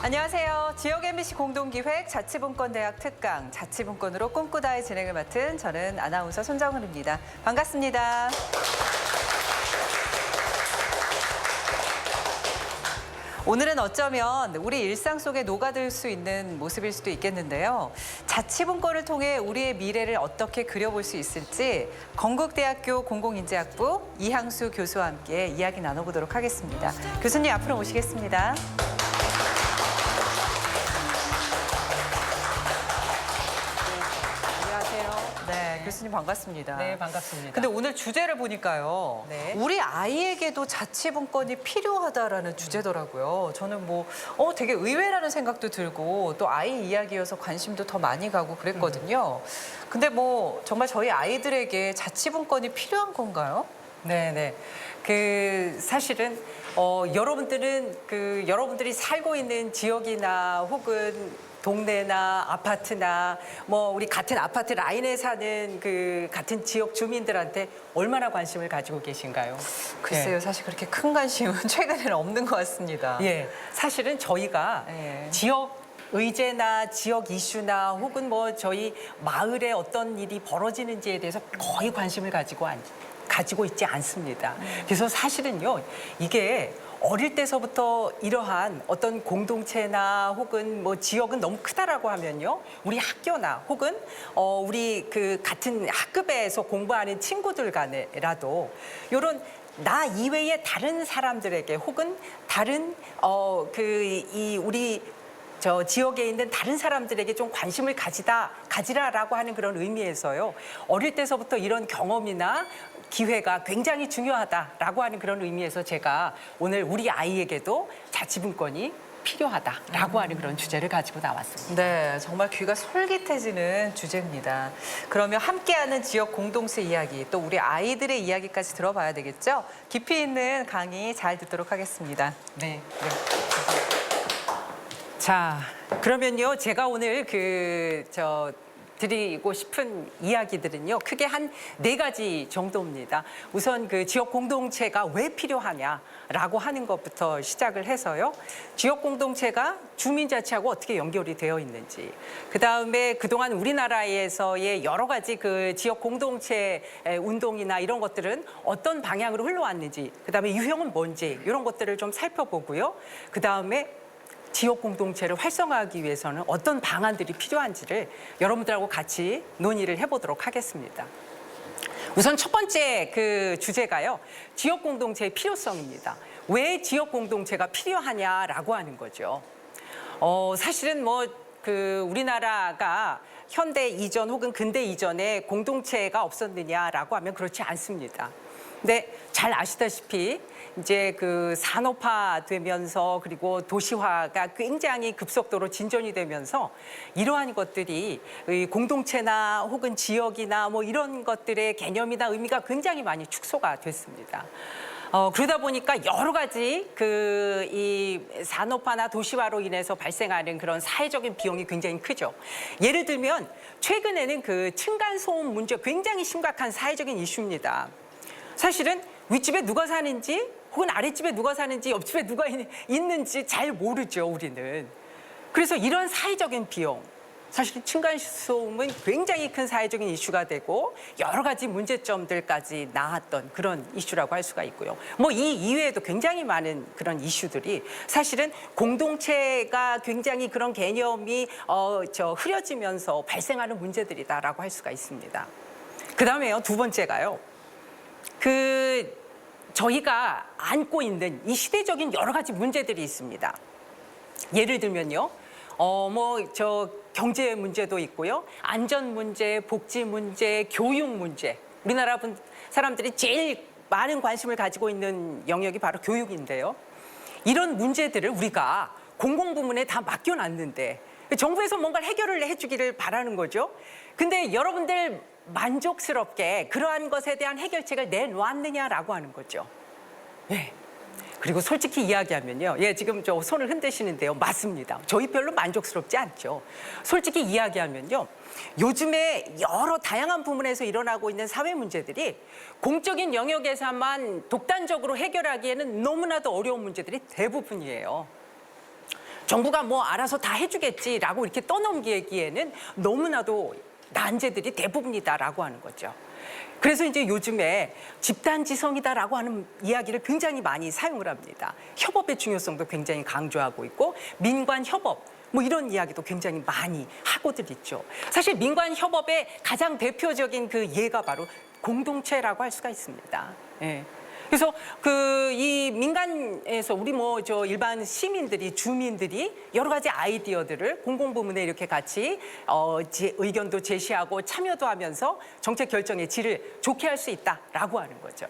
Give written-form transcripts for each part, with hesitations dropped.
안녕하세요. 지역 MBC 공동기획 자치분권대학 특강 자치분권으로 꿈꾸다의 진행을 맡은 저는 아나운서 손정은입니다. 반갑습니다. 오늘은 어쩌면 우리 일상 속에 녹아들 수 있는 모습일 수도 있겠는데요. 자치분권을 통해 우리의 미래를 어떻게 그려볼 수 있을지 건국대학교 공공인재학부 이항수 교수와 함께 이야기 나눠보도록 하겠습니다. 교수님 앞으로 모시겠습니다. 네, 교수님 반갑습니다. 네, 반갑습니다. 근데 오늘 주제를 보니까요. 네. 우리 아이에게도 자치분권이 필요하다라는 주제더라고요. 저는 되게 의외라는 생각도 들고 또 아이 이야기여서 관심도 더 많이 가고 그랬거든요. 근데 정말 저희 아이들에게 자치분권이 필요한 건가요? 네. 사실은 여러분들은 여러분들이 살고 있는 지역이나 혹은 동네나 아파트나 우리 같은 아파트 라인에 사는 같은 지역 주민들한테 얼마나 관심을 가지고 계신가요? 글쎄요, 사실 그렇게 큰 관심은 최근에는 없는 것 같습니다. 예, 사실은 저희가 지역 의제나 지역 이슈나 혹은 저희 마을에 어떤 일이 벌어지는지에 대해서 거의 관심을 가지고 있지 않습니다. 그래서 사실은요, 이게 어릴 때서부터 이러한 어떤 공동체나 혹은 지역은 너무 크다라고 하면요, 우리 학교나 혹은 우리 같은 학급에서 공부하는 친구들 간에라도 이런 나 이외의 다른 사람들에게 혹은 다른 우리 저 지역에 있는 다른 사람들에게 좀 관심을 가지라라고 하는 그런 의미에서요, 어릴 때서부터 이런 경험이나 기회가 굉장히 중요하다라고 하는 그런 의미에서 제가 오늘 우리 아이에게도 자치분권이 필요하다라고 하는 그런 주제를 가지고 나왔습니다. 네, 정말 귀가 솔깃해지는 주제입니다. 그러면 함께하는 지역 공동체 이야기, 또 우리 아이들의 이야기까지 들어봐야 되겠죠? 깊이 있는 강의 잘 듣도록 하겠습니다. 네. 자, 그러면요, 제가 오늘 드리고 싶은 이야기들은요, 크게 한 4가지 정도입니다. 우선 지역 공동체가 왜 필요하냐라고 하는 것부터 시작을 해서요, 지역 공동체가 주민자치하고 어떻게 연결이 되어 있는지, 그다음에 그동안 우리나라에서의 여러 가지 지역 공동체 운동이나 이런 것들은 어떤 방향으로 흘러왔는지, 그다음에 유형은 뭔지 이런 것들을 좀 살펴보고요, 그다음에 지역 공동체를 활성화하기 위해서는 어떤 방안들이 필요한지를 여러분들하고 같이 논의를 해보도록 하겠습니다. 우선 첫 번째 주제가요, 지역 공동체의 필요성입니다. 왜 지역 공동체가 필요하냐라고 하는 거죠. 사실은 우리나라가 현대 이전 혹은 근대 이전에 공동체가 없었느냐라고 하면 그렇지 않습니다. 근데 잘 아시다시피 이제 산업화되면서 그리고 도시화가 굉장히 급속도로 진전이 되면서 이러한 것들이 공동체나 혹은 지역이나 이런 것들의 개념이나 의미가 굉장히 많이 축소가 됐습니다. 그러다 보니까 여러 가지 이 산업화나 도시화로 인해서 발생하는 그런 사회적인 비용이 굉장히 크죠. 예를 들면 최근에는 층간소음 문제, 굉장히 심각한 사회적인 이슈입니다. 사실은 윗집에 누가 사는지 혹은 아랫집에 누가 사는지 옆집에 누가 있는지 잘 모르죠, 우리는. 그래서 이런 사회적인 비용, 사실 층간소음은 굉장히 큰 사회적인 이슈가 되고 여러 가지 문제점들까지 나왔던 그런 이슈라고 할 수가 있고요. 이 이외에도 굉장히 많은 그런 이슈들이 사실은 공동체가 굉장히 그런 개념이 흐려지면서 발생하는 문제들이다라고 할 수가 있습니다. 그다음에요, 두 번째가요, 저희가 안고 있는 이 시대적인 여러 가지 문제들이 있습니다. 예를 들면요, 경제 문제도 있고요, 안전 문제, 복지 문제, 교육 문제. 우리나라 사람들이 제일 많은 관심을 가지고 있는 영역이 바로 교육인데요. 이런 문제들을 우리가 공공부문에 다 맡겨놨는데 정부에서 뭔가 해결을 해주기를 바라는 거죠. 근데 여러분들 만족스럽게 그러한 것에 대한 해결책을 내놓았느냐라고 하는 거죠. 네. 그리고 솔직히 이야기하면요. 예, 지금 저 손을 흔드시는데요. 맞습니다. 저희 별로 만족스럽지 않죠. 솔직히 이야기하면요. 요즘에 여러 다양한 부문에서 일어나고 있는 사회 문제들이 공적인 영역에서만 독단적으로 해결하기에는 너무나도 어려운 문제들이 대부분이에요. 정부가 뭐 알아서 다 해주겠지라고 이렇게 떠넘기기에는 너무나도 난제들이 대부분이다라고 하는 거죠. 그래서 이제 요즘에 집단지성이다라고 하는 이야기를 굉장히 많이 사용을 합니다. 협업의 중요성도 굉장히 강조하고 있고 민관 협업 뭐 이런 이야기도 굉장히 많이 하고들 있죠. 사실 민관 협업의 가장 대표적인 그 예가 바로 공동체라고 할 수가 있습니다. 예. 그래서 이 민간에서 우리 뭐 저 일반 시민들이 주민들이 여러 가지 아이디어들을 공공부문에 이렇게 같이 의견도 제시하고 참여도 하면서 정책 결정의 질을 좋게 할 수 있다라고 하는 거죠.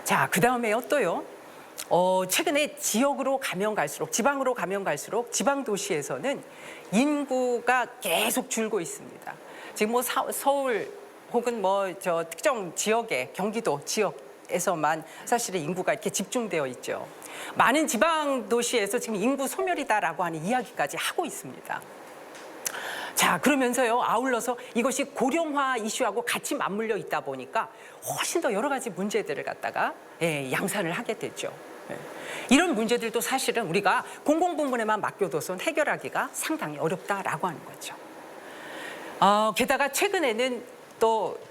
자, 그 다음에요 또요. 최근에 지역으로 가면 갈수록 지방으로 가면 갈수록 지방 도시에서는 인구가 계속 줄고 있습니다. 지금 뭐 서울 혹은 뭐 저 특정 지역의 경기도 지역 에서만 사실은 인구가 이렇게 집중되어 있죠. 많은 지방 도시에서 지금 인구 소멸이다라고 하는 이야기까지 하고 있습니다. 자, 그러면서요 아울러서 이것이 고령화 이슈하고 같이 맞물려 있다 보니까 훨씬 더 여러 가지 문제들을 갖다가 양산을 하게 됐죠. 이런 문제들도 사실은 우리가 공공부문에만 맡겨둬서 해결하기가 상당히 어렵다라고 하는 거죠. 게다가 최근에는 또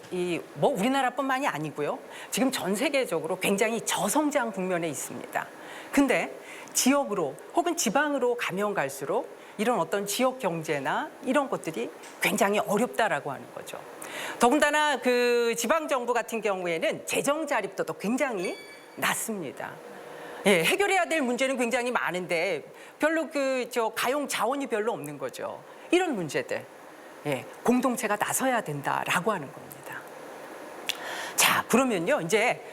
뭐 우리나라뿐만이 아니고요. 지금 전 세계적으로 굉장히 저성장 국면에 있습니다. 근데 지역으로 혹은 지방으로 가면 갈수록 이런 어떤 지역 경제나 이런 것들이 굉장히 어렵다라고 하는 거죠. 더군다나 그 지방 정부 같은 경우에는 재정 자립도도 굉장히 낮습니다. 예, 해결해야 될 문제는 굉장히 많은데 별로 가용 자원이 별로 없는 거죠. 이런 문제들. 예, 공동체가 나서야 된다라고 하는 겁니다. 자, 그러면요, 이제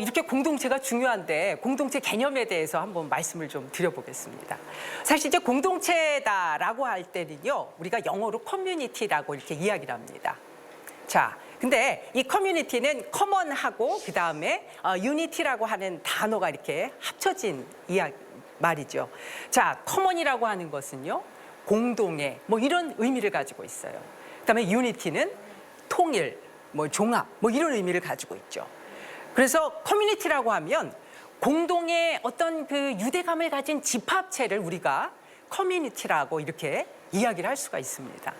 이렇게 공동체가 중요한데 공동체 개념에 대해서 한번 말씀을 좀 드려보겠습니다. 사실 이제 공동체다라고 할 때는요, 우리가 영어로 커뮤니티라고 이렇게 이야기를 합니다. 자, 근데 이 커뮤니티는 커먼하고 그 다음에 유니티라고 하는 단어가 이렇게 합쳐진 말이죠. 자, 커먼이라고 하는 것은요, 공동의 뭐 이런 의미를 가지고 있어요. 그다음에 유니티는 통일, 뭐 종합, 뭐 이런 의미를 가지고 있죠. 그래서 커뮤니티라고 하면 공동의 어떤 그 유대감을 가진 집합체를 우리가 커뮤니티라고 이렇게 이야기를 할 수가 있습니다.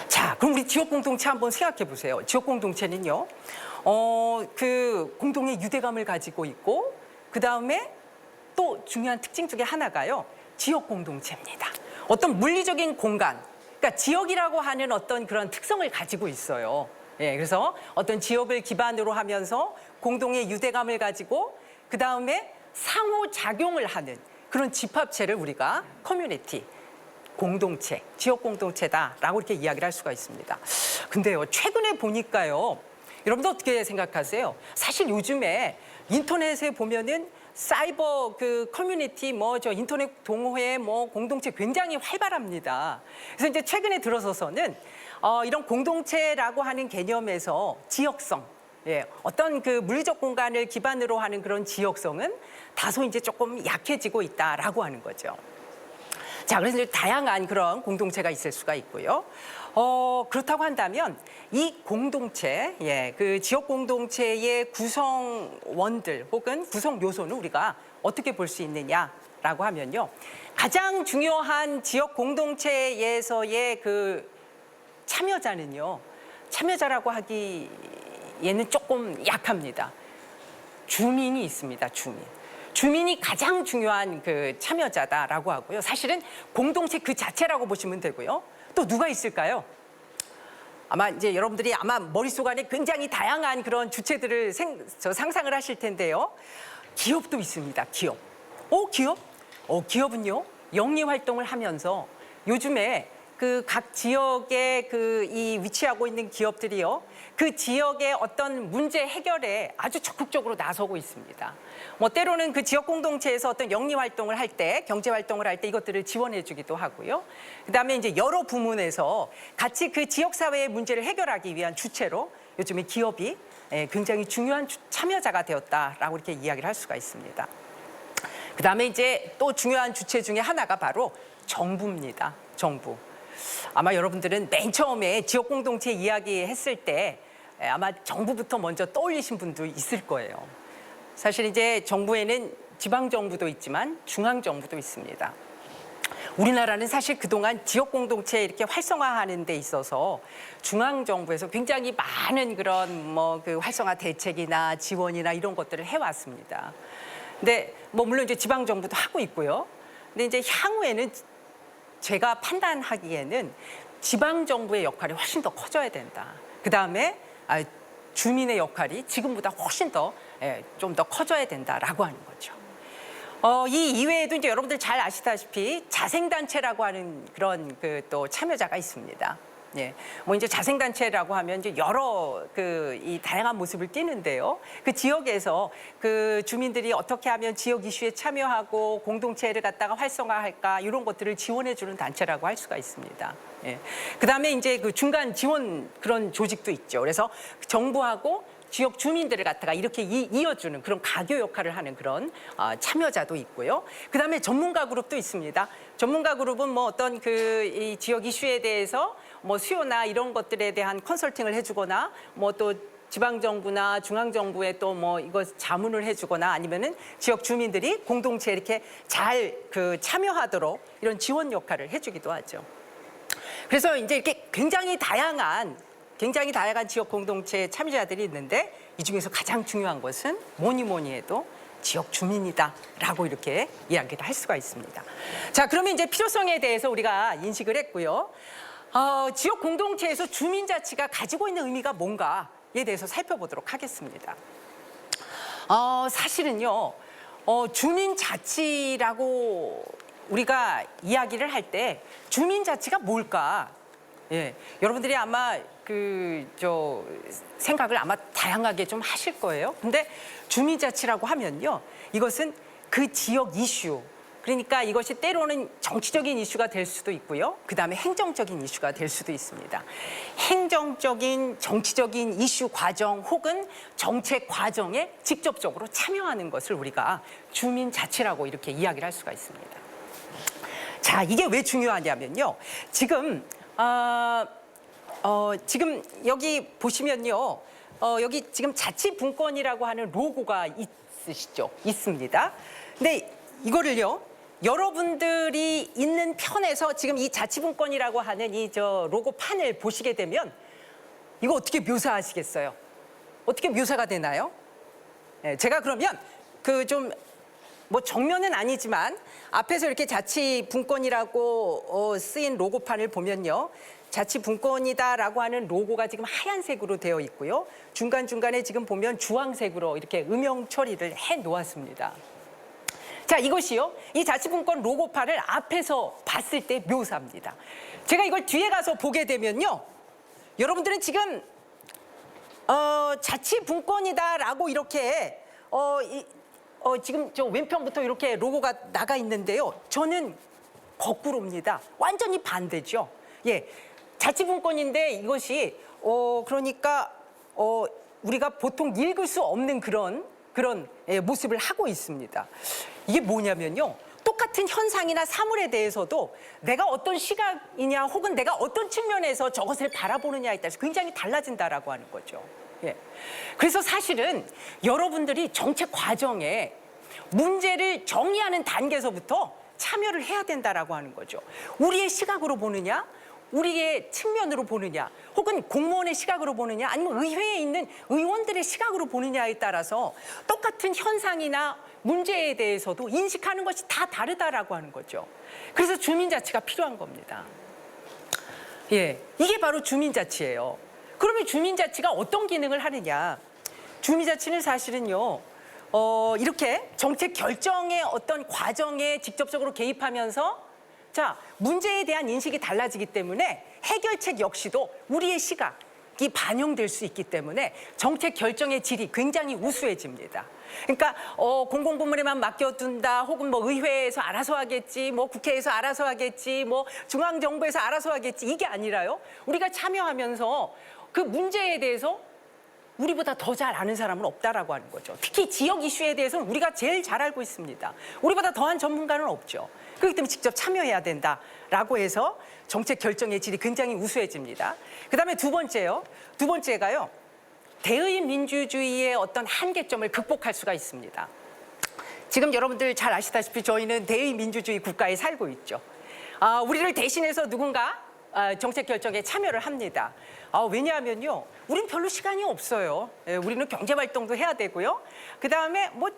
자, 그럼 우리 지역 공동체 한번 생각해 보세요. 지역 공동체는요, 그 공동의 유대감을 가지고 있고, 그 다음에 또 중요한 특징 중에 하나가요, 지역 공동체입니다. 어떤 물리적인 공간, 그러니까 지역이라고 하는 어떤 그런 특성을 가지고 있어요. 예, 그래서 어떤 지역을 기반으로 하면서 공동의 유대감을 가지고 그 다음에 상호작용을 하는 그런 집합체를 우리가 커뮤니티, 공동체, 지역 공동체다라고 이렇게 이야기를 할 수가 있습니다. 근데요, 최근에 보니까요, 여러분들 어떻게 생각하세요? 사실 요즘에 인터넷에 보면은 사이버 그 커뮤니티 인터넷 동호회 공동체 굉장히 활발합니다. 그래서 이제 최근에 들어서서는 이런 공동체라고 하는 개념에서 지역성, 어떤 그 물리적 공간을 기반으로 하는 그런 지역성은 다소 이제 조금 약해지고 있다라고 하는 거죠. 자, 그래서 이제 다양한 그런 공동체가 있을 수가 있고요. 그렇다고 한다면 이 공동체, 그 지역 공동체의 구성원들 혹은 구성 요소는 우리가 어떻게 볼 수 있느냐라고 하면요. 가장 중요한 지역 공동체에서의 그 참여자는요. 참여자라고 하기에는 조금 약합니다. 주민이 있습니다. 주민이 가장 중요한 그 참여자다라고 하고요. 사실은 공동체 그 자체라고 보시면 되고요. 또 누가 있을까요? 아마 이제 여러분들이 아마 머릿속 안에 굉장히 다양한 그런 주체들을 상상을 하실 텐데요. 기업도 있습니다. 기업. 기업? 기업은요. 영리 활동을 하면서 요즘에 그 각 지역에 이 위치하고 있는 기업들이요. 그 지역의 어떤 문제 해결에 아주 적극적으로 나서고 있습니다. 때로는 그 지역 공동체에서 어떤 영리 활동을 할 때, 경제 활동을 할 때 이것들을 지원해 주기도 하고요. 그다음에 이제 여러 부문에서 같이 그 지역 사회의 문제를 해결하기 위한 주체로 요즘에 기업이 굉장히 중요한 참여자가 되었다라고 이렇게 이야기를 할 수가 있습니다. 그다음에 이제 또 중요한 주체 중에 하나가 바로 정부입니다. 정부. 아마 여러분들은 맨 처음에 지역 공동체 이야기했을 때 아마 정부부터 먼저 떠올리신 분도 있을 거예요. 사실 이제 정부에는 지방 정부도 있지만 중앙 정부도 있습니다. 우리나라는 사실 그동안 지역 공동체 이렇게 활성화하는 데 있어서 중앙 정부에서 굉장히 많은 그런 그 활성화 대책이나 지원이나 이런 것들을 해왔습니다. 근데 물론 이제 지방 정부도 하고 있고요. 근데 이제 향후에는 제가 판단하기에는 지방 정부의 역할이 훨씬 더 커져야 된다. 그 다음에 주민의 역할이 지금보다 훨씬 더 좀 더 커져야 된다라고 하는 거죠. 이 이외에도 이제 여러분들 잘 아시다시피 자생단체라고 하는 그런 또 참여자가 있습니다. 예, 이제 자생단체라고 하면 이제 여러 이 다양한 모습을 띠는데요. 그 지역에서 그 주민들이 어떻게 하면 지역 이슈에 참여하고 공동체를 갖다가 활성화할까 이런 것들을 지원해주는 단체라고 할 수가 있습니다. 예, 그 다음에 이제 그 중간 지원 그런 조직도 있죠. 그래서 정부하고 지역 주민들을 갖다가 이렇게 이어주는 그런 가교 역할을 하는 그런 참여자도 있고요. 그다음에 전문가 그룹도 있습니다. 전문가 그룹은 어떤 이 지역 이슈에 대해서 수요나 이런 것들에 대한 컨설팅을 해주거나 또 지방 정부나 중앙 정부에 또 이거 자문을 해주거나 아니면은 지역 주민들이 공동체에 이렇게 잘 참여하도록 이런 지원 역할을 해주기도 하죠. 그래서 이제 이렇게 굉장히 다양한 지역 공동체 참여자들이 있는데 이 중에서 가장 중요한 것은 뭐니 해도 지역 주민이다라고 이렇게 이야기를 할 수가 있습니다. 자, 그러면 이제 필요성에 대해서 우리가 인식을 했고요. 지역 공동체에서 주민자치가 가지고 있는 의미가 뭔가에 대해서 살펴보도록 하겠습니다. 사실은요, 주민자치라고 우리가 이야기를 할 때 주민자치가 뭘까? 예, 여러분들이 아마 생각을 아마 다양하게 좀 하실 거예요. 근데 주민자치라고 하면요, 이것은 그 지역 이슈, 그러니까 이것이 때로는 정치적인 이슈가 될 수도 있고요. 그 다음에 행정적인 이슈가 될 수도 있습니다. 행정적인, 정치적인 이슈 과정 혹은 정책 과정에 직접적으로 참여하는 것을 우리가 주민자치라고 이렇게 이야기를 할 수가 있습니다. 자, 이게 왜 중요하냐면요. 지금 여기 보시면요. 여기 지금 자치분권이라고 하는 로고가 있습니다. 근데 이거를요, 여러분들이 있는 편에서 지금 이 자치분권이라고 하는 로고판을 보시게 되면 이거 어떻게 묘사하시겠어요? 어떻게 묘사가 되나요? 네, 제가 그러면 정면은 아니지만 앞에서 이렇게 자치분권이라고 쓰인 로고판을 보면요. 자치분권이다라고 하는 로고가 지금 하얀색으로 되어 있고요. 중간중간에 지금 보면 주황색으로 이렇게 음영 처리를 해 놓았습니다. 자, 이것이요. 이 자치분권 로고판을 앞에서 봤을 때 묘사입니다. 제가 이걸 뒤에 가서 보게 되면요. 여러분들은 지금 자치분권이다라고 이렇게 지금 저 왼편부터 이렇게 로고가 나가 있는데요. 저는 거꾸로입니다. 완전히 반대죠. 예, 자치분권인데 이것이 그러니까 우리가 보통 읽을 수 없는 그런 모습을 하고 있습니다. 이게 뭐냐면요. 똑같은 현상이나 사물에 대해서도 내가 어떤 시각이냐 혹은 내가 어떤 측면에서 저것을 바라보느냐에 따라서 굉장히 달라진다라고 하는 거죠. 예. 그래서 사실은 여러분들이 정책 과정에 문제를 정의하는 단계에서부터 참여를 해야 된다라고 하는 거죠. 우리의 시각으로 보느냐, 우리의 측면으로 보느냐, 혹은 공무원의 시각으로 보느냐, 아니면 의회에 있는 의원들의 시각으로 보느냐에 따라서 똑같은 현상이나 문제에 대해서도 인식하는 것이 다 다르다라고 하는 거죠. 그래서 주민자치가 필요한 겁니다. 예, 이게 바로 주민자치예요. 그러면 주민자치가 어떤 기능을 하느냐? 주민자치는 사실은요, 이렇게 정책 결정의 어떤 과정에 직접적으로 개입하면서 문제에 대한 인식이 달라지기 때문에 해결책 역시도 우리의 시각이 반영될 수 있기 때문에 정책 결정의 질이 굉장히 우수해집니다. 그러니까 공공부문에만 맡겨둔다, 혹은 의회에서 알아서 하겠지, 국회에서 알아서 하겠지, 중앙정부에서 알아서 하겠지, 이게 아니라요. 우리가 참여하면서 그 문제에 대해서 우리보다 더 잘 아는 사람은 없다라고 하는 거죠. 특히 지역 이슈에 대해서는 우리가 제일 잘 알고 있습니다. 우리보다 더한 전문가는 없죠. 그렇기 때문에 직접 참여해야 된다라고 해서 정책 결정의 질이 굉장히 우수해집니다. 그다음에 두 번째가요. 대의 민주주의의 어떤 한계점을 극복할 수가 있습니다. 지금 여러분들 잘 아시다시피 저희는 대의 민주주의 국가에 살고 있죠. 우리를 대신해서 누군가 정책 결정에 참여를 합니다. 왜냐하면요, 우린 별로 시간이 없어요. 우리는 경제 활동도 해야 되고요. 그 다음에 뭐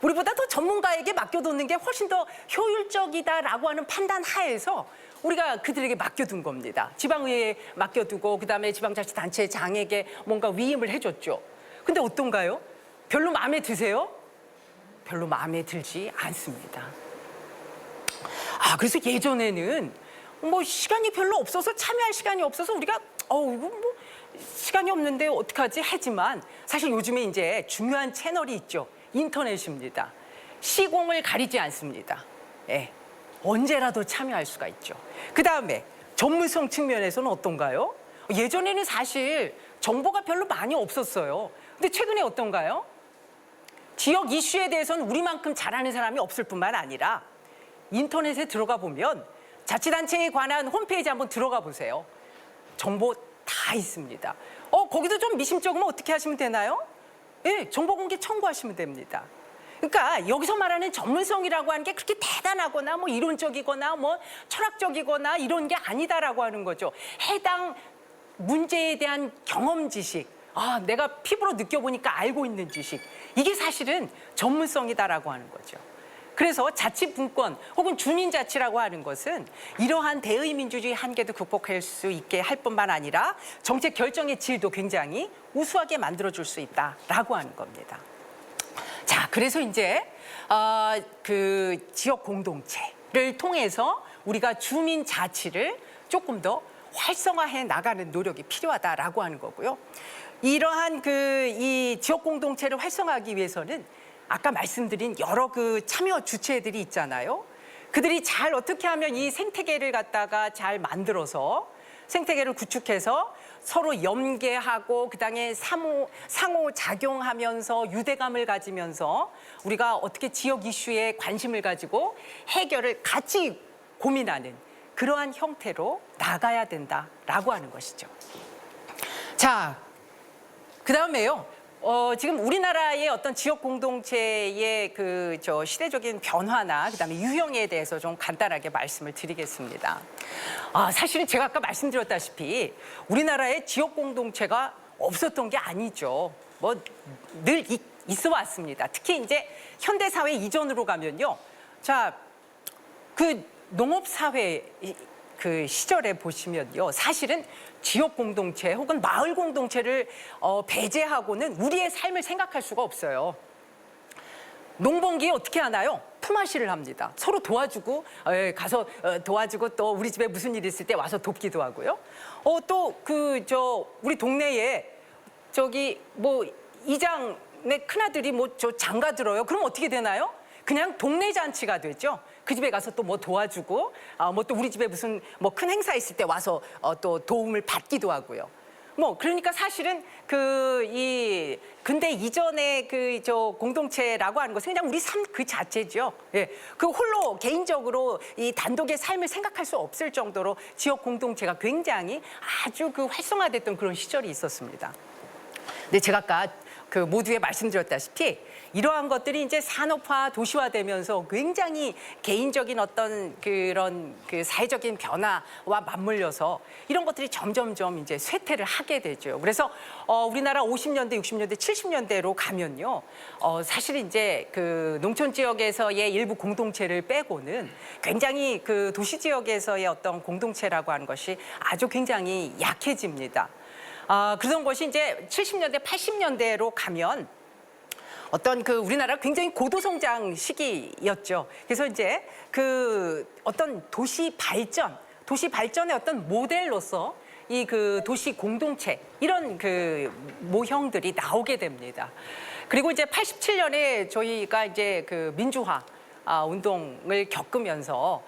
우리보다 더 전문가에게 맡겨두는 게 훨씬 더 효율적이다라고 하는 판단 하에서 우리가 그들에게 맡겨둔 겁니다. 지방의회에 맡겨두고 그다음에 지방자치단체장에게 뭔가 위임을 해줬죠. 근데 어떤가요? 별로 마음에 드세요? 별로 마음에 들지 않습니다. 그래서 예전에는 뭐 시간이 별로 없어서 참여할 시간이 없어서 우리가 이거 뭐 시간이 없는데 어떡하지 하지만 사실 요즘에 이제 중요한 채널이 있죠. 인터넷입니다. 시공을 가리지 않습니다. 예, 언제라도 참여할 수가 있죠. 그다음에 전문성 측면에서는 어떤가요? 예전에는 사실 정보가 별로 많이 없었어요. 근데 최근에 어떤가요? 지역 이슈에 대해서는 우리만큼 잘하는 사람이 없을 뿐만 아니라 인터넷에 들어가 보면 자치단체에 관한 홈페이지 한번 들어가 보세요. 정보 다 있습니다. 거기도 좀 미심쩍으면 어떻게 하시면 되나요? 예, 정보 공개 청구하시면 됩니다. 그러니까 여기서 말하는 전문성이라고 하는 게 그렇게 대단하거나 뭐 이론적이거나 뭐 철학적이거나 이런 게 아니다라고 하는 거죠. 해당 문제에 대한 경험 지식, 내가 피부로 느껴보니까 알고 있는 지식, 이게 사실은 전문성이다라고 하는 거죠. 그래서 자치분권 혹은 주민자치라고 하는 것은 이러한 대의 민주주의 한계도 극복할 수 있게 할 뿐만 아니라 정책 결정의 질도 굉장히 우수하게 만들어줄 수 있다라고 하는 겁니다. 자, 그래서 이제 그 지역 공동체를 통해서 우리가 주민 자치를 조금 더 활성화해 나가는 노력이 필요하다라고 하는 거고요. 이러한 이 지역 공동체를 활성화하기 위해서는 아까 말씀드린 여러 그 참여 주체들이 있잖아요. 그들이 잘 어떻게 하면 이 생태계를 갖다가 잘 만들어서 생태계를 구축해서 서로 연계하고 그다음에 상호작용하면서 유대감을 가지면서 우리가 어떻게 지역 이슈에 관심을 가지고 해결을 같이 고민하는 그러한 형태로 나가야 된다라고 하는 것이죠. 자, 그다음에요. 지금 우리나라의 어떤 지역 공동체의 시대적인 변화나 그다음에 유형에 대해서 좀 간단하게 말씀을 드리겠습니다. 사실은 제가 아까 말씀드렸다시피 우리나라의 지역 공동체가 없었던 게 아니죠. 뭐 늘 있어 왔습니다. 특히 이제 현대 사회 이전으로 가면요. 자, 그 농업 사회 그 시절에 보시면요, 사실은 지역 공동체 혹은 마을 공동체를 배제하고는 우리의 삶을 생각할 수가 없어요. 농번기에 어떻게 하나요? 품앗이를 합니다. 서로 도와주고 가서 도와주고 또 우리 집에 무슨 일 있을 때 와서 돕기도 하고요. 또 우리 동네에 뭐 이장내 큰아들이 뭐 장가 들어요. 그럼 어떻게 되나요? 그냥 동네 잔치가 되죠. 그 집에 가서 또 뭐 도와주고, 뭐 또 우리 집에 무슨 뭐 큰 행사 있을 때 와서 또 도움을 받기도 하고요. 뭐 그러니까 사실은 이 근대 이전의 공동체라고 하는 것은 그냥 우리 삶 그 자체죠. 예, 그 홀로 개인적으로 이 단독의 삶을 생각할 수 없을 정도로 지역 공동체가 굉장히 아주 활성화됐던 그런 시절이 있었습니다. 근데 제가 아까 모두에 말씀드렸다시피 이러한 것들이 이제 산업화, 도시화되면서 굉장히 개인적인 어떤 그런 사회적인 변화와 맞물려서 이런 것들이 점점점 이제 쇠퇴를 하게 되죠. 그래서 우리나라 50년대, 60년대, 70년대로 가면요, 사실 이제 농촌 지역에서의 일부 공동체를 빼고는 굉장히 도시 지역에서의 어떤 공동체라고 하는 것이 아주 굉장히 약해집니다. 그런 것이 이제 70년대, 80년대로 가면 어떤 우리나라 굉장히 고도성장 시기였죠. 그래서 이제 어떤 도시 발전의 어떤 모델로서 이 도시 공동체 이런 모형들이 나오게 됩니다. 그리고 이제 87년에 저희가 이제 민주화 운동을 겪으면서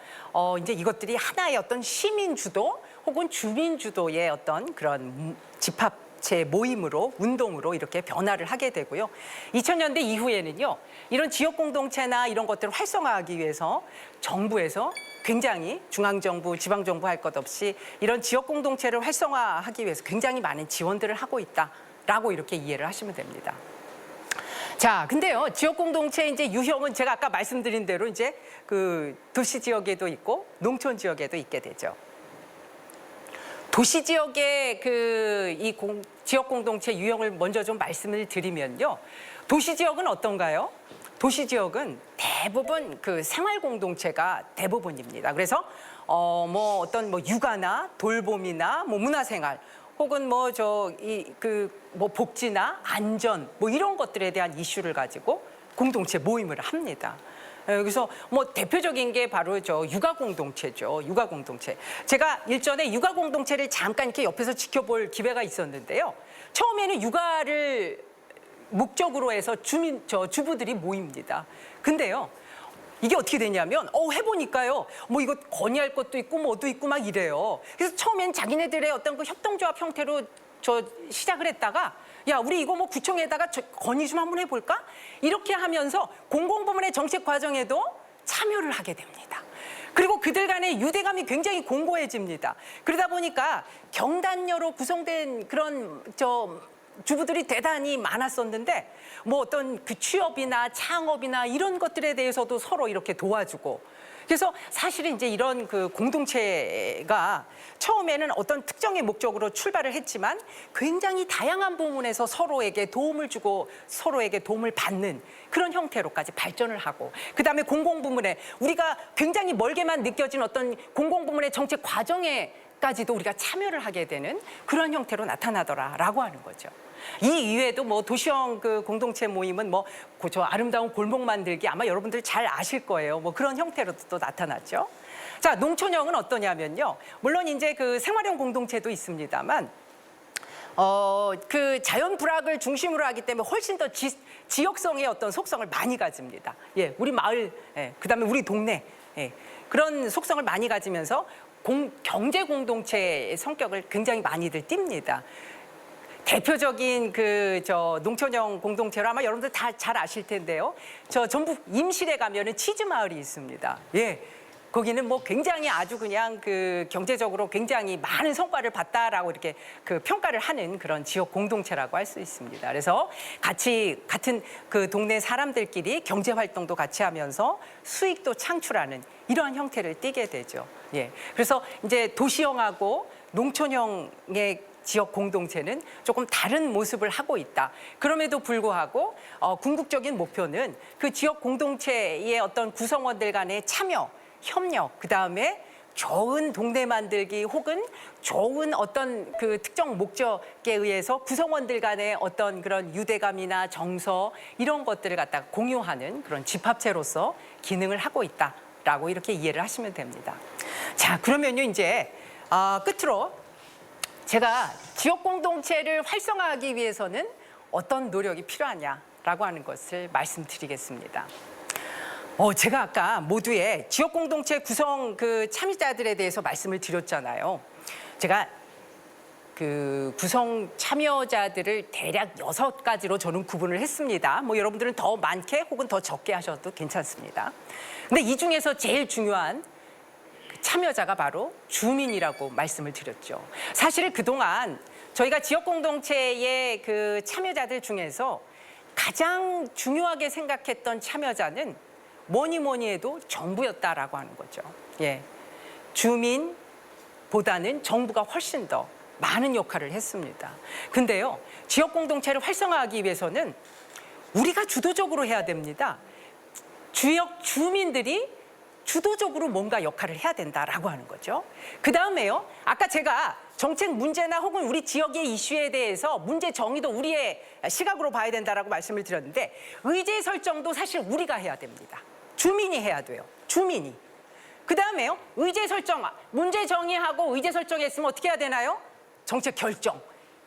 이제 이것들이 하나의 어떤 시민 주도 혹은 주민 주도의 어떤 그런 집합 공동체 모임으로 운동으로 이렇게 변화를 하게 되고요. 2000년대 이후에는요. 이런 지역 공동체나 이런 것들을 활성화하기 위해서 정부에서 굉장히 중앙정부, 지방정부 할 것 없이 이런 지역 공동체를 활성화하기 위해서 굉장히 많은 지원들을 하고 있다라고 이렇게 이해를 하시면 됩니다. 자, 근데요, 지역 공동체 이제 유형은 제가 아까 말씀드린 대로 이제 그 도시 지역에도 있고 농촌 지역에도 있게 되죠. 도시 지역의 지역 공동체 유형을 먼저 좀 말씀을 드리면요. 도시 지역은 어떤가요? 도시 지역은 대부분 그 생활 공동체가 대부분입니다. 그래서 뭐 어떤 뭐 육아나 돌봄이나 뭐 문화생활 혹은 뭐 뭐 복지나 안전 뭐 이런 것들에 대한 이슈를 가지고 공동체 모임을 합니다. 그래서 뭐 대표적인 게 바로 저 육아 공동체죠. 육아 공동체. 제가 일전에 육아 공동체를 잠깐 이렇게 옆에서 지켜볼 기회가 있었는데요. 처음에는 육아를 목적으로 해서 주부들이 모입니다. 근데요. 이게 어떻게 되냐면 해보니까요. 뭐 이거 건의할 것도 있고 뭐도 있고 막 이래요. 그래서 처음엔 자기네들의 어떤 그 협동조합 형태로 시작을 했다가 야, 우리 이거 뭐 구청에다가 건의 좀 한번 해볼까? 이렇게 하면서 공공부문의 정책 과정에도 참여를 하게 됩니다. 그리고 그들 간의 유대감이 굉장히 공고해집니다. 그러다 보니까 경단녀로 구성된 그런 주부들이 대단히 많았었는데 뭐 어떤 그 취업이나 창업이나 이런 것들에 대해서도 서로 이렇게 도와주고 그래서 사실은 이제 이런 그 공동체가 처음에는 어떤 특정의 목적으로 출발을 했지만 굉장히 다양한 부문에서 서로에게 도움을 주고 서로에게 도움을 받는 그런 형태로까지 발전을 하고 그다음에 공공부문에 우리가 굉장히 멀게만 느껴진 어떤 공공부문의 정책 과정에까지도 우리가 참여를 하게 되는 그런 형태로 나타나더라라고 하는 거죠. 이 이외에도 뭐 도시형 그 공동체 모임은 뭐 저 아름다운 골목 만들기 아마 여러분들 잘 아실 거예요. 뭐 그런 형태로도 또 나타났죠. 자, 농촌형은 어떠냐면요. 물론 이제 그 생활형 공동체도 있습니다만 그 자연 불학을 중심으로 하기 때문에 훨씬 더 지역성의 어떤 속성을 많이 가집니다. 예, 우리 마을, 그다음에 우리 동네 그런 속성을 많이 가지면서 경제 공동체의 성격을 굉장히 많이들 띱니다. 대표적인 농촌형 공동체로 아마 여러분들 다 잘 아실 텐데요. 전북 임실에 가면은 치즈 마을이 있습니다. 예. 거기는 뭐 굉장히 아주 그냥 그 경제적으로 굉장히 많은 성과를 봤다라고 이렇게 그 평가를 하는 그런 지역 공동체라고 할 수 있습니다. 그래서 같은 그 동네 사람들끼리 경제 활동도 같이 하면서 수익도 창출하는 이러한 형태를 띠게 되죠. 예. 그래서 이제 도시형하고 농촌형의 지역 공동체는 조금 다른 모습을 하고 있다. 그럼에도 불구하고 궁극적인 목표는 그 지역 공동체의 어떤 구성원들 간의 참여, 협력, 그다음에 좋은 동네 만들기 혹은 좋은 어떤 그 특정 목적에 의해서 구성원들 간의 어떤 그런 유대감이나 정서 이런 것들을 갖다가 공유하는 그런 집합체로서 기능을 하고 있다라고 이렇게 이해를 하시면 됩니다. 자, 그러면요 이제 끝으로 제가 지역 공동체를 활성화하기 위해서는 어떤 노력이 필요하냐라고 하는 것을 말씀드리겠습니다. 제가 아까 모두의 지역 공동체 구성 그 참여자들에 대해서 말씀을 드렸잖아요. 제가 그 구성 참여자들을 대략 6가지로 저는 구분을 했습니다. 뭐 여러분들은 더 많게 혹은 더 적게 하셔도 괜찮습니다. 근데 이 중에서 제일 중요한 참여자가 바로 주민이라고 말씀을 드렸죠. 사실 그동안 저희가 지역 공동체의 그 참여자들 중에서 가장 중요하게 생각했던 참여자는 뭐니 해도 정부였다라고 하는 거죠. 예. 주민보다는 정부가 훨씬 더 많은 역할을 했습니다. 근데요, 지역 공동체를 활성화하기 위해서는 우리가 주도적으로 해야 됩니다. 지역 주민들이 주도적으로 뭔가 역할을 해야 된다라고 하는 거죠. 그 다음에요, 아까 제가 정책 문제나 혹은 우리 지역의 이슈에 대해서 문제 정의도 우리의 시각으로 봐야 된다라고 말씀을 드렸는데 의제 설정도 사실 우리가 해야 됩니다. 주민이 해야 돼요. 주민이. 그 다음에요, 의제 설정, 문제 정의하고 의제 설정했으면 어떻게 해야 되나요? 정책 결정,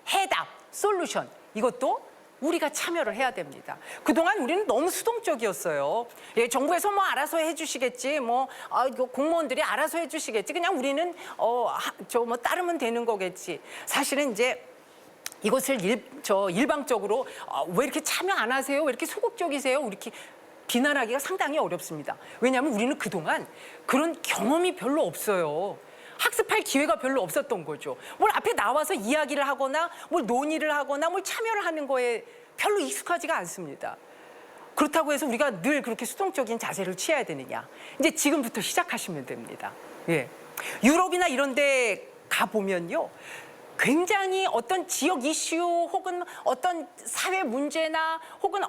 해답, 솔루션 이것도 우리가 참여를 해야 됩니다. 그동안 우리는 너무 수동적이었어요. 예, 정부에서 뭐 알아서 해주시겠지, 이거 공무원들이 알아서 해주시겠지. 그냥 우리는 뭐 따르면 되는 거겠지. 사실은 이제 이것을 일방적으로 왜 이렇게 참여 안 하세요? 왜 이렇게 소극적이세요? 이렇게 비난하기가 상당히 어렵습니다. 왜냐하면 우리는 그동안 그런 경험이 별로 없어요. 학습할 기회가 별로 없었던 거죠. 뭘 앞에 나와서 이야기를 하거나 뭘 논의를 하거나 뭘 참여를 하는 거에 별로 익숙하지가 않습니다. 그렇다고 해서 우리가 늘 그렇게 수동적인 자세를 취해야 되느냐. 이제 지금부터 시작하시면 됩니다. 예. 유럽이나 이런 데 가보면요. 굉장히 어떤 지역 이슈 혹은 어떤 사회 문제나 혹은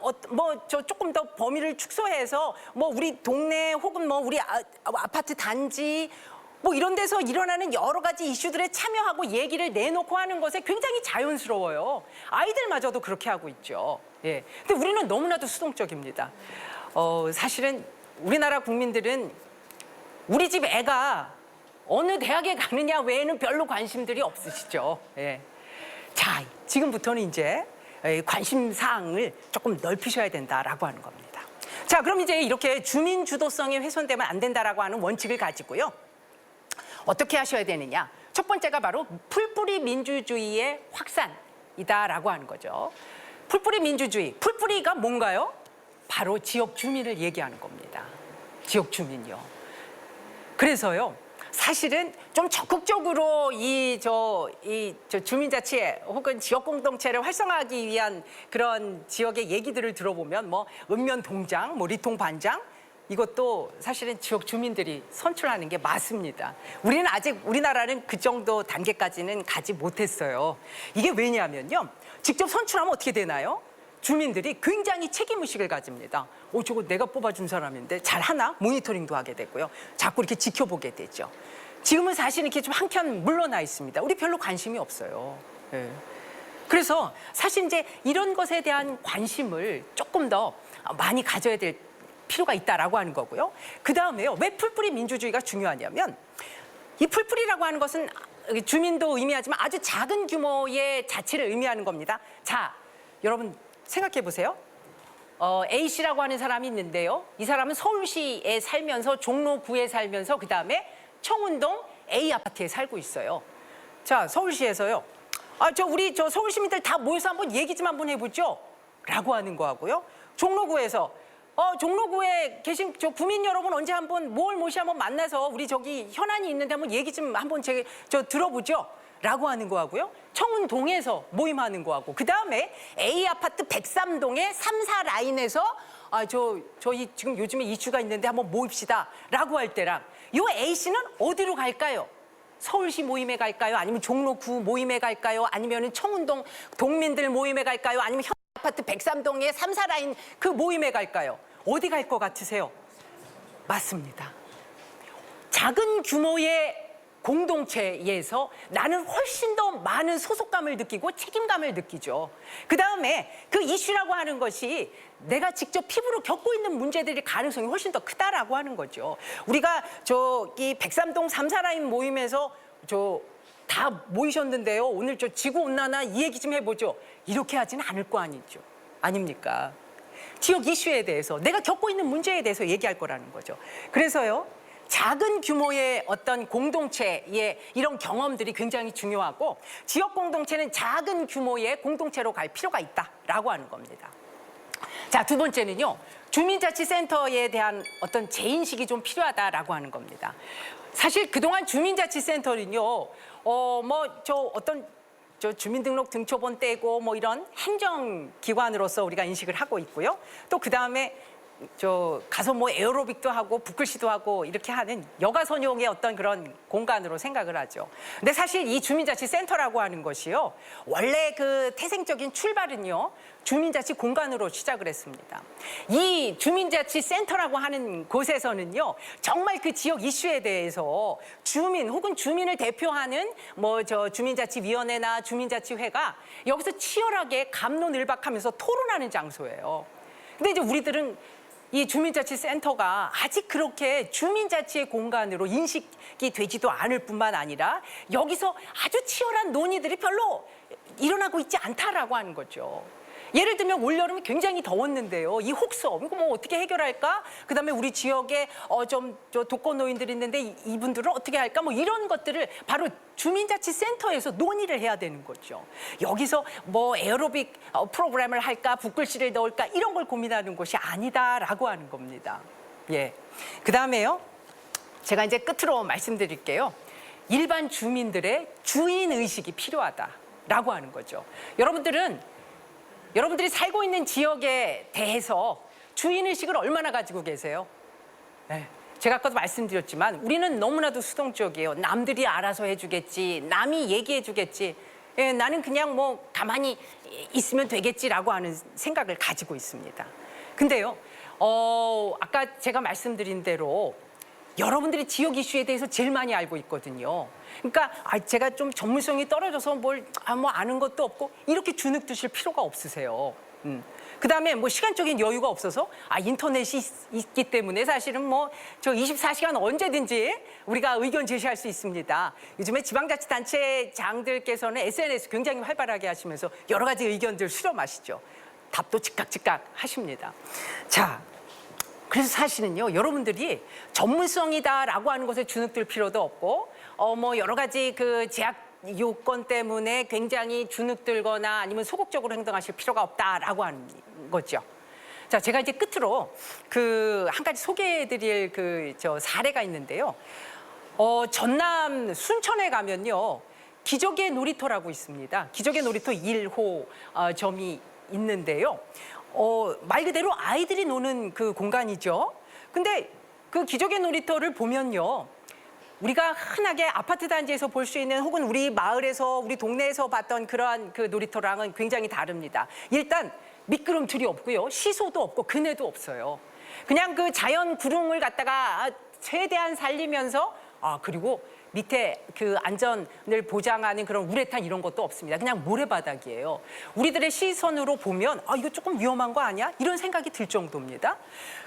조금 더 범위를 축소해서 뭐 우리 동네 혹은 뭐 우리 아파트 단지 뭐 이런 데서 일어나는 여러 가지 이슈들에 참여하고 얘기를 내놓고 하는 것에 굉장히 자연스러워요. 아이들마저도 그렇게 하고 있죠. 예. 근데 우리는 너무나도 수동적입니다. 사실은 우리나라 국민들은 우리 집 애가 어느 대학에 가느냐 외에는 별로 관심들이 없으시죠. 예. 자, 지금부터는 이제 관심 사항을 조금 넓히셔야 된다라고 하는 겁니다. 자, 그럼 이제 이렇게 주민 주도성이 훼손되면 안 된다라고 하는 원칙을 가지고요. 어떻게 하셔야 되느냐? 첫 번째가 바로 풀뿌리 민주주의의 확산이다라고 하는 거죠. 풀뿌리 민주주의, 풀뿌리가 뭔가요? 바로 지역 주민을 얘기하는 겁니다. 지역 주민이요. 그래서요. 사실은 좀 적극적으로 이 주민자치 혹은 지역 공동체를 활성화하기 위한 그런 지역의 얘기들을 들어보면 뭐 읍면동장, 뭐 리통반장 이것도 사실은 지역 주민들이 선출하는 게 맞습니다. 우리는 아직 우리나라는 그 정도 단계까지는 가지 못했어요. 이게 왜냐하면요. 직접 선출하면 어떻게 되나요? 주민들이 굉장히 책임의식을 가집니다. 저거 내가 뽑아준 사람인데 잘하나? 모니터링도 하게 되고요. 자꾸 이렇게 지켜보게 되죠. 지금은 사실 이렇게 좀 한켠 물러나 있습니다. 우리 별로 관심이 없어요. 네. 그래서 사실 이제 이런 것에 대한 관심을 조금 더 많이 가져야 될 필요가 있다라고 하는 거고요. 그 다음에요. 왜 풀뿌리 민주주의가 중요하냐면 이 풀뿌리라고 하는 것은 주민도 의미하지만 아주 작은 규모의 자치를 의미하는 겁니다. 자, 여러분 생각해 보세요. A 씨라고 하는 사람이 있는데요. 이 사람은 서울시에 살면서 종로구에 살면서 그 다음에 청운동 A 아파트에 살고 있어요. 자, 서울시에서요. 우리 서울 시민들 다 모여서 한번 얘기 좀 한번 해보죠. 라고 하는 거하고요. 종로구에서 종로구에 계신 구민 여러분 언제 한번 모시 한번 만나서 우리 저기 현안이 있는데 한번 얘기 좀 한번 들어보죠. 라고 하는 거하고요. 청운동에서 모임하는 거하고 그 다음에 A 아파트 103동의 3, 4라인에서 저희 지금 요즘에 이슈가 있는데 한번 모입시다 라고 할 때랑 이 A 씨는 어디로 갈까요? 서울시 모임에 갈까요? 아니면 종로구 모임에 갈까요? 아니면 청운동 동민들 모임에 갈까요? 아니면 현 아파트 103동의 3, 4라인 그 모임에 갈까요? 어디 갈 것 같으세요? 맞습니다. 작은 규모의 공동체에서 나는 훨씬 더 많은 소속감을 느끼고 책임감을 느끼죠. 그 다음에 그 이슈라고 하는 것이 내가 직접 피부로 겪고 있는 문제들이 가능성이 훨씬 더 크다라고 하는 거죠. 우리가 이 103동 3, 4라인 모임에서 다 모이셨는데요. 오늘 지구온난화 이 얘기 좀 해보죠. 이렇게 하지는 않을 거 아니죠. 아닙니까? 지역 이슈에 대해서 내가 겪고 있는 문제에 대해서 얘기할 거라는 거죠. 그래서요. 작은 규모의 어떤 공동체의 이런 경험들이 굉장히 중요하고 지역 공동체는 작은 규모의 공동체로 갈 필요가 있다라고 하는 겁니다. 자, 두 번째는요. 주민자치센터에 대한 어떤 재인식이 좀 필요하다라고 하는 겁니다. 사실 그동안 주민자치센터는요. 주민등록 등초본 떼고 뭐 이런 행정기관으로서 우리가 인식을 하고 있고요. 또 그다음에 가서 뭐 에어로빅도 하고 붓글씨도 하고 이렇게 하는 여가선용의 어떤 그런 공간으로 생각을 하죠. 근데 사실 이 주민자치센터라고 하는 것이요. 원래 그 태생적인 출발은요. 주민자치 공간으로 시작을 했습니다. 이 주민자치센터라고 하는 곳에서는요. 정말 그 지역 이슈에 대해서 주민 혹은 주민을 대표하는 주민자치위원회나 주민자치회가 여기서 치열하게 갑론을박하면서 토론하는 장소예요. 근데 이제 우리들은 이 주민자치센터가 아직 그렇게 주민자치의 공간으로 인식이 되지도 않을 뿐만 아니라 여기서 아주 치열한 논의들이 별로 일어나고 있지 않다라고 하는 거죠. 예를 들면 올여름이 굉장히 더웠는데요. 이 혹서 이거 뭐 어떻게 해결할까? 그다음에 우리 지역에 저 독거노인들이 있는데 이분들은 어떻게 할까? 뭐 이런 것들을 바로 주민자치센터에서 논의를 해야 되는 거죠. 여기서 뭐 에어로빅 프로그램을 할까? 붓글씨를 넣을까? 이런 걸 고민하는 것이 아니다라고 하는 겁니다. 예. 그다음에요. 제가 이제 끝으로 말씀드릴게요. 일반 주민들의 주인 의식이 필요하다라고 하는 거죠. 여러분들이 살고 있는 지역에 대해서 주인 의식을 얼마나 가지고 계세요? 네. 제가 아까도 말씀드렸지만 우리는 너무나도 수동적이에요. 남들이 알아서 해주겠지, 남이 얘기해주겠지. 예, 나는 그냥 뭐 가만히 있으면 되겠지라고 하는 생각을 가지고 있습니다. 근데요, 아까 제가 말씀드린 대로 여러분들이 지역 이슈에 대해서 제일 많이 알고 있거든요. 그러니까 제가 좀 전문성이 떨어져서 뭐 아는 것도 없고 이렇게 주눅 드실 필요가 없으세요. 그다음에 뭐 시간적인 여유가 없어서 인터넷이 있기 때문에 사실은 뭐 저 24시간 언제든지 우리가 의견 제시할 수 있습니다. 요즘에 지방자치단체장들께서는 SNS 굉장히 활발하게 하시면서 여러 가지 의견들 수렴하시죠. 답도 즉각 하십니다. 자, 그래서 사실은요, 여러분들이 전문성이다라고 하는 것에 주눅들 필요도 없고, 뭐 여러 가지 그 제약 요건 때문에 굉장히 주눅들거나 아니면 소극적으로 행동하실 필요가 없다라고 하는 거죠. 자, 제가 이제 끝으로 그 한 가지 소개해드릴 저 사례가 있는데요. 전남 순천에 가면요, 기적의 놀이터라고 있습니다. 기적의 놀이터 1호 점이 있는데요. 말 그대로 아이들이 노는 그 공간이죠. 근데 그 기적의 놀이터를 보면요, 우리가 흔하게 아파트 단지에서 볼 수 있는 혹은 우리 마을에서 우리 동네에서 봤던 그러한 그 놀이터랑은 굉장히 다릅니다. 일단 미끄럼틀이 없고요, 시소도 없고 그네도 없어요. 그냥 그 자연 구름을 갖다가 최대한 살리면서 그리고 밑에 그 안전을 보장하는 그런 우레탄 이런 것도 없습니다. 그냥 모래바닥이에요. 우리들의 시선으로 보면 이거 조금 위험한 거 아니야? 이런 생각이 들 정도입니다.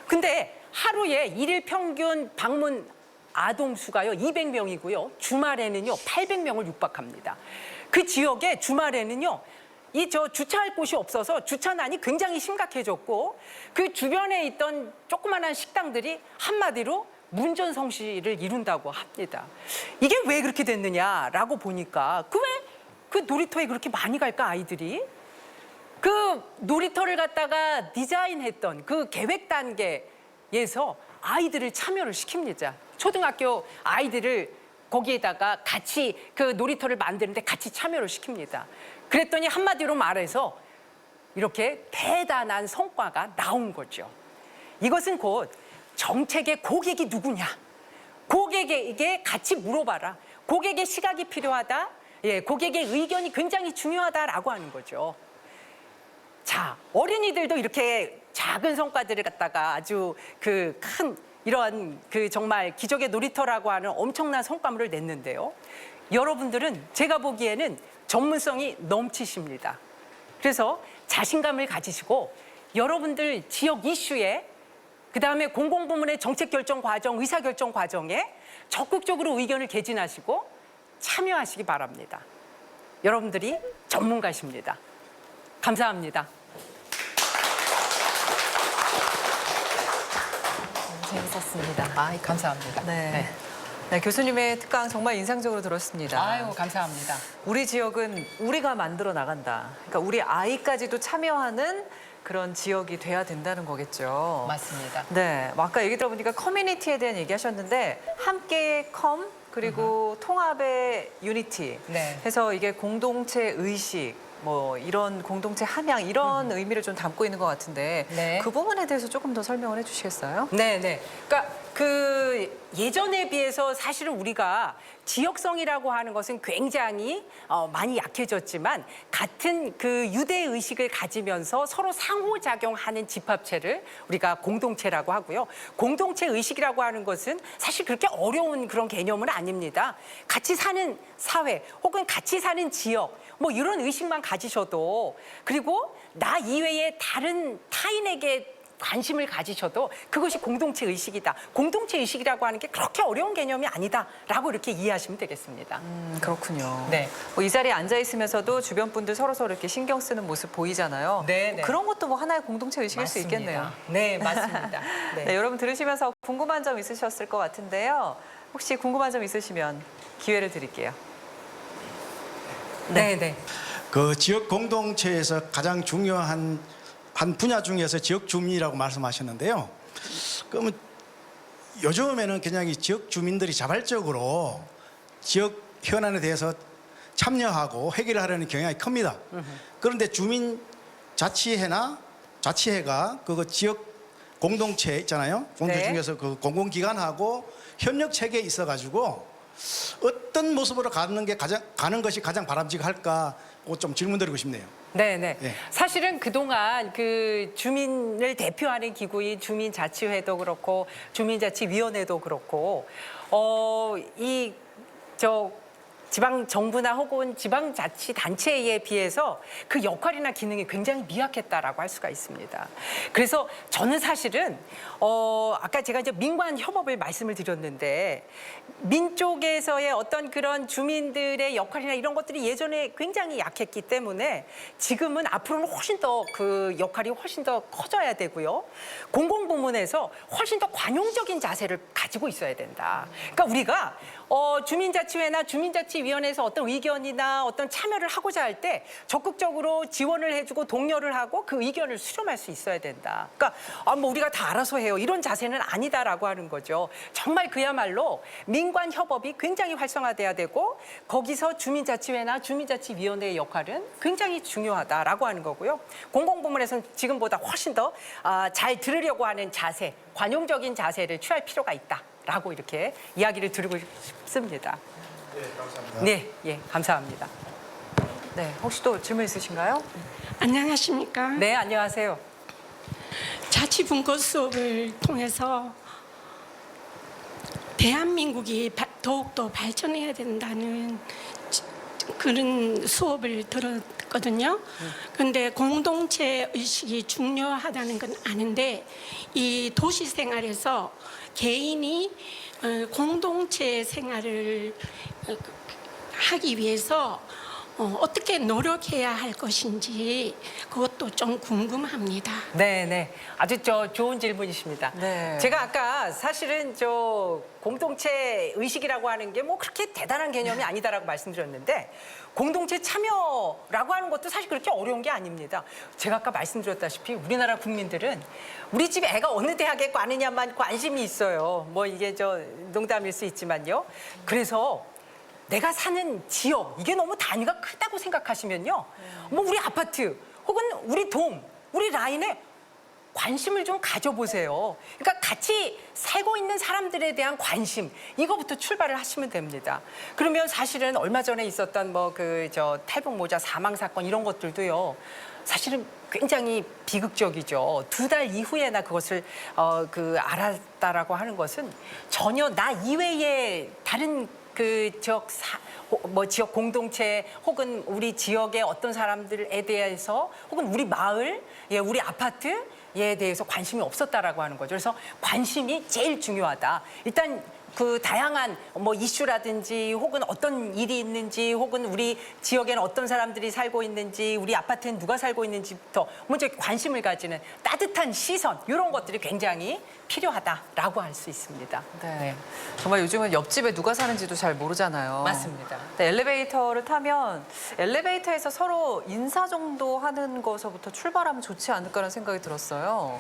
근데 하루에 일일 평균 방문 아동 수가요 200명이고요. 주말에는요 800명을 육박합니다. 그 지역에 주말에는요 주차할 곳이 없어서 주차난이 굉장히 심각해졌고 그 주변에 있던 조그마한 식당들이 한마디로 문전성시를 이룬다고 합니다. 이게 왜 그렇게 됐느냐라고 보니까 그 놀이터에 그렇게 많이 갈까 아이들이? 그 놀이터를 갖다가 디자인했던 그 계획 단계에서 아이들을 참여를 시킵니다. 초등학교 아이들을 거기에다가 같이 그 놀이터를 만드는데 같이 참여를 시킵니다. 그랬더니 한마디로 말해서 이렇게 대단한 성과가 나온 거죠. 이것은 곧 정책의 고객이 누구냐? 고객에게 같이 물어봐라. 고객의 시각이 필요하다. 예, 고객의 의견이 굉장히 중요하다라고 하는 거죠. 자, 어린이들도 이렇게 작은 성과들을 갖다가 아주 그 큰 이러한 그 정말 기적의 놀이터라고 하는 엄청난 성과물을 냈는데요. 여러분들은 제가 보기에는 전문성이 넘치십니다. 그래서 자신감을 가지시고 여러분들 지역 이슈에 그다음에 공공부문의 정책 결정 과정, 의사결정 과정에 적극적으로 의견을 개진하시고 참여하시기 바랍니다. 여러분들이 전문가십니다. 감사합니다. 재밌었습니다. 감사합니다. 네, 교수님의 특강 정말 인상적으로 들었습니다. 아유, 감사합니다. 우리 지역은 우리가 만들어 나간다. 그러니까 우리 아이까지도 참여하는 그런 지역이 돼야 된다는 거겠죠. 맞습니다. 네, 아까 얘기 들어보니까 커뮤니티에 대한 얘기하셨는데 함께의 컴 그리고 통합의 유니티 네. 해서 이게 공동체 의식 뭐 이런 공동체 함양 이런 의미를 좀 담고 있는 것 같은데 네. 그 부분에 대해서 조금 더 설명을 해주시겠어요? 네. 그러니까 그 예전에 비해서 사실은 우리가 지역성이라고 하는 것은 굉장히 많이 약해졌지만 같은 그 유대 의식을 가지면서 서로 상호작용하는 집합체를 우리가 공동체라고 하고요. 공동체 의식이라고 하는 것은 사실 그렇게 어려운 그런 개념은 아닙니다. 같이 사는 사회 혹은 같이 사는 지역 뭐 이런 의식만 가지셔도 그리고 나 이외에 다른 타인에게 관심을 가지셔도 그것이 공동체 의식이다. 공동체 의식이라고 하는 게 그렇게 어려운 개념이 아니다라고 이렇게 이해하시면 되겠습니다. 그렇군요. 네. 뭐이 자리에 앉아 있으면서도 주변 분들 서로 이렇게 신경 쓰는 모습 보이잖아요. 네, 네. 그런 것도 뭐 하나의 공동체 의식일 수 맞습니다. 있겠네요. 네, 맞습니다. 네, 네. 여러분 들으시면서 궁금한 점 있으셨을 것 같은데요. 혹시 궁금한 점 있으시면 기회를 드릴게요. 네, 네. 그 지역 공동체에서 가장 중요한 한 분야 중에서 지역 주민이라고 말씀하셨는데요. 그러면 요즘에는 그냥 이 지역 주민들이 자발적으로 지역 현안에 대해서 참여하고 해결하려는 경향이 큽니다. 그런데 주민자치회나 자치회가 그거 지역 공동체 있잖아요. 공동체 네. 중에서 그 공공기관하고 협력 체계에 있어가지고 어떤 모습으로 가는 것이 가장 바람직할까 좀 질문드리고 싶네요. 네네. 예. 사실은 그동안 그 주민을 대표하는 기구인 주민자치회도 그렇고 주민자치위원회도 그렇고 지방 정부나 혹은 지방자치단체에 비해서 그 역할이나 기능이 굉장히 미약했다라고 할 수가 있습니다. 그래서 저는 사실은 아까 제가 이제 민관협업을 말씀을 드렸는데 민 쪽에서의 어떤 그런 주민들의 역할이나 이런 것들이 예전에 굉장히 약했기 때문에 지금은 앞으로는 훨씬 더 그 역할이 훨씬 더 커져야 되고요. 공공부문에서 훨씬 더 관용적인 자세를 가지고 있어야 된다. 그러니까 우리가 주민자치회나 주민자치위원회에서 어떤 의견이나 어떤 참여를 하고자 할 때 적극적으로 지원을 해주고 독려를 하고 그 의견을 수렴할 수 있어야 된다. 그러니까 뭐 우리가 다 알아서 해요. 이런 자세는 아니다라고 하는 거죠. 정말 그야말로 민관 협업이 굉장히 활성화돼야 되고 거기서 주민자치회나 주민자치위원회의 역할은 굉장히 중요하다라고 하는 거고요. 공공부문에서는 지금보다 훨씬 더 잘 들으려고 하는 자세, 관용적인 자세를 취할 필요가 있다. 라고 이렇게 이야기를 드리고 싶습니다. 네, 감사합니다. 네, 예, 감사합니다. 네, 혹시 또 질문 있으신가요? 안녕하십니까? 네, 안녕하세요. 자치분권 수업을 통해서 대한민국이 더욱더 발전해야 된다는 그런 수업을 들었거든요. 그런데 공동체 의식이 중요하다는 건 아는데 이 도시 생활에서 개인이 공동체 생활을 하기 위해서 어떻게 노력해야 할 것인지 그것도 좀 궁금합니다. 네, 네. 아주 좋은 질문이십니다. 네. 제가 아까 사실은 공동체 의식이라고 하는 게 뭐 그렇게 대단한 개념이 아니다라고 말씀드렸는데 공동체 참여라고 하는 것도 사실 그렇게 어려운 게 아닙니다. 제가 아까 말씀드렸다시피 우리나라 국민들은 우리 집 애가 어느 대학에 가느냐만 관심이 있어요. 뭐 이게 농담일 수 있지만요. 그래서 내가 사는 지역 이게 너무 단위가 크다고 생각하시면요. 뭐 우리 아파트 혹은 우리 동, 우리 라인에 관심을 좀 가져보세요. 그러니까 같이 살고 있는 사람들에 대한 관심 이거부터 출발을 하시면 됩니다. 그러면 사실은 얼마 전에 있었던 탈북 모자 사망 사건 이런 것들도요. 사실은 굉장히 비극적이죠. 2달 이후에나 그것을 알았다라고 하는 것은 전혀 나 이외의 다른 지역 공동체 혹은 우리 지역의 어떤 사람들에 대해서 혹은 우리 마을, 우리 아파트에 대해서 관심이 없었다라고 하는 거죠. 그래서 관심이 제일 중요하다. 일단 그 다양한 이슈라든지 혹은 어떤 일이 있는지 혹은 우리 지역에는 어떤 사람들이 살고 있는지 우리 아파트엔 누가 살고 있는지부터 먼저 관심을 가지는 따뜻한 시선 이런 것들이 굉장히 필요하다라고 할 수 있습니다. 네. 정말 요즘은 옆집에 누가 사는지도 잘 모르잖아요. 맞습니다. 네, 엘리베이터를 타면 엘리베이터에서 서로 인사 정도 하는 것서부터 출발하면 좋지 않을까라는 생각이 들었어요.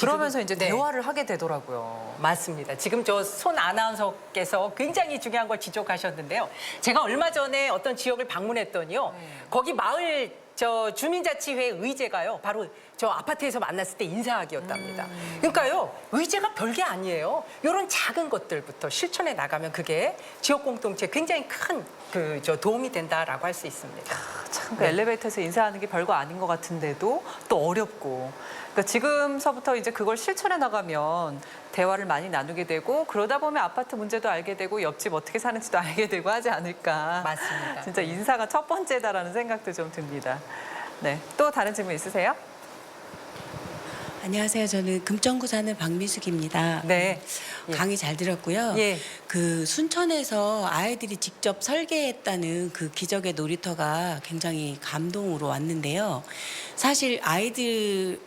그러면서 이제 네. 대화를 하게 되더라고요. 맞습니다. 지금 손 아나운서께서 굉장히 중요한 걸 지적하셨는데요. 제가 얼마 전에 어떤 지역을 방문했더니요. 거기 마을 주민자치회 의제가요. 바로 아파트에서 만났을 때 인사하기였답니다. 그러니까요. 의제가 별게 아니에요. 이런 작은 것들부터 실천해 나가면 그게 지역 공동체에 굉장히 큰 도움이 된다라고 할 수 있습니다. 참 엘리베이터에서 인사하는 게 별거 아닌 것 같은데도 또 어렵고. 그러니까 지금서부터 이제 그걸 실천해 나가면 대화를 많이 나누게 되고 그러다 보면 아파트 문제도 알게 되고 옆집 어떻게 사는지도 알게 되고 하지 않을까. 맞습니다. 진짜 인사가 첫 번째다라는 생각도 좀 듭니다. 네, 또 다른 질문 있으세요? 안녕하세요. 저는 금천구 사는 박미숙입니다. 네. 예. 강의 잘 들었고요. 예. 그 순천에서 아이들이 직접 설계했다는 그 기적의 놀이터가 굉장히 감동으로 왔는데요. 사실 아이들한테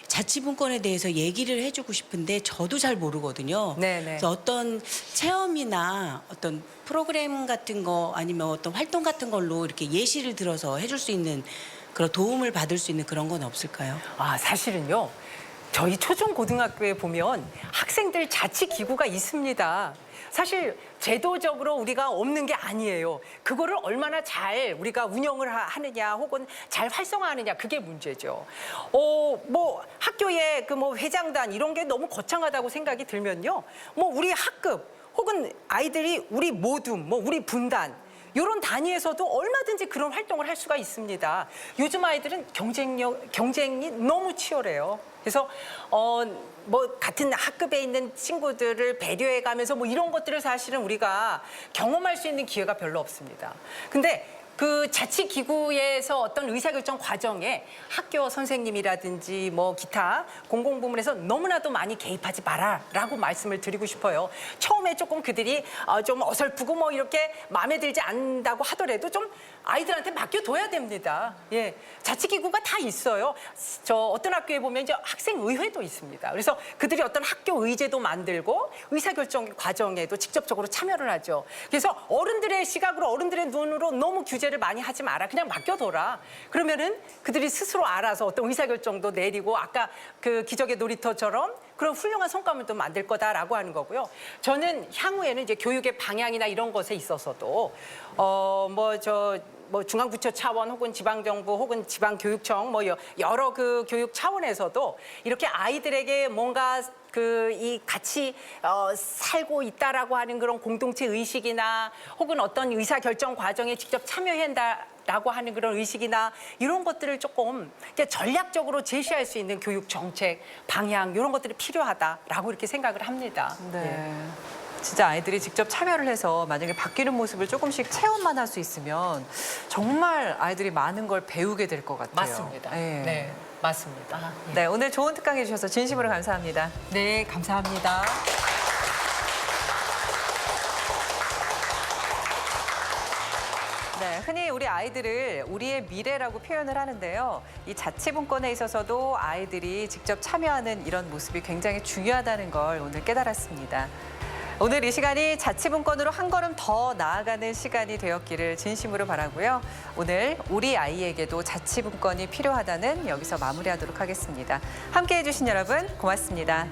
자치분권에 대해서 얘기를 해주고 싶은데 저도 잘 모르거든요. 네네. 그래서 어떤 체험이나 어떤 프로그램 같은 거 아니면 어떤 활동 같은 걸로 이렇게 예시를 들어서 해줄 수 있는 그런 도움을 받을 수 있는 그런 건 없을까요? 사실은요. 저희 초중고등학교에 보면 학생들 자치기구가 있습니다. 사실 제도적으로 우리가 없는 게 아니에요. 그거를 얼마나 잘 우리가 운영을 하느냐 혹은 잘 활성화하느냐 그게 문제죠. 뭐 학교의 그 뭐 회장단 이런 게 너무 거창하다고 생각이 들면요. 뭐 우리 학급 혹은 아이들이 우리 모두 뭐 우리 분단 이런 단위에서도 얼마든지 그런 활동을 할 수가 있습니다. 요즘 아이들은 경쟁이 너무 치열해요. 그래서 뭐 같은 학급에 있는 친구들을 배려해가면서 뭐 이런 것들을 사실은 우리가 경험할 수 있는 기회가 별로 없습니다. 근데 그 자치기구에서 어떤 의사결정 과정에 학교 선생님이라든지 뭐 기타 공공부문에서 너무나도 많이 개입하지 마라라고 말씀을 드리고 싶어요. 처음에 조금 그들이 좀 어설프고 뭐 이렇게 마음에 들지 않는다고 하더라도 좀 아이들한테 맡겨둬야 됩니다. 예, 자치기구가 다 있어요. 저 어떤 학교에 보면 이제 학생의회도 있습니다. 그래서 그들이 어떤 학교 의제도 만들고 의사결정 과정에도 직접적으로 참여를 하죠. 그래서 어른들의 시각으로 어른들의 눈으로 너무 규제를 많이 하지 마라. 그냥 맡겨둬라. 그러면은 그들이 스스로 알아서 어떤 의사결정도 내리고 아까 그 기적의 놀이터처럼 그런 훌륭한 성과물도 만들 거다라고 하는 거고요. 저는 향후에는 이제 교육의 방향이나 이런 것에 있어서도 뭐 중앙부처 차원 혹은 지방정부 혹은 지방교육청 뭐 여러 그 교육 차원에서도 이렇게 아이들에게 뭔가 이 같이 살고 있다라고 하는 그런 공동체 의식이나 혹은 어떤 의사결정 과정에 직접 참여한다라고 하는 그런 의식이나 이런 것들을 조금 이제 전략적으로 제시할 수 있는 교육 정책 방향 이런 것들이 필요하다라고 이렇게 생각을 합니다. 네. 진짜 아이들이 직접 참여를 해서 만약에 바뀌는 모습을 조금씩 체험만 할 수 있으면 정말 아이들이 많은 걸 배우게 될 것 같아요. 맞습니다. 네. 네, 맞습니다. 네, 오늘 좋은 특강해 주셔서 진심으로 감사합니다. 네, 감사합니다. 네, 흔히 우리 아이들을 우리의 미래라고 표현을 하는데요. 이 자치분권에 있어서도 아이들이 직접 참여하는 이런 모습이 굉장히 중요하다는 걸 오늘 깨달았습니다. 오늘 이 시간이 자치분권으로 한 걸음 더 나아가는 시간이 되었기를 진심으로 바라고요. 오늘 우리 아이에게도 자치분권이 필요하다는 여기서 마무리하도록 하겠습니다. 함께해 주신 여러분 고맙습니다.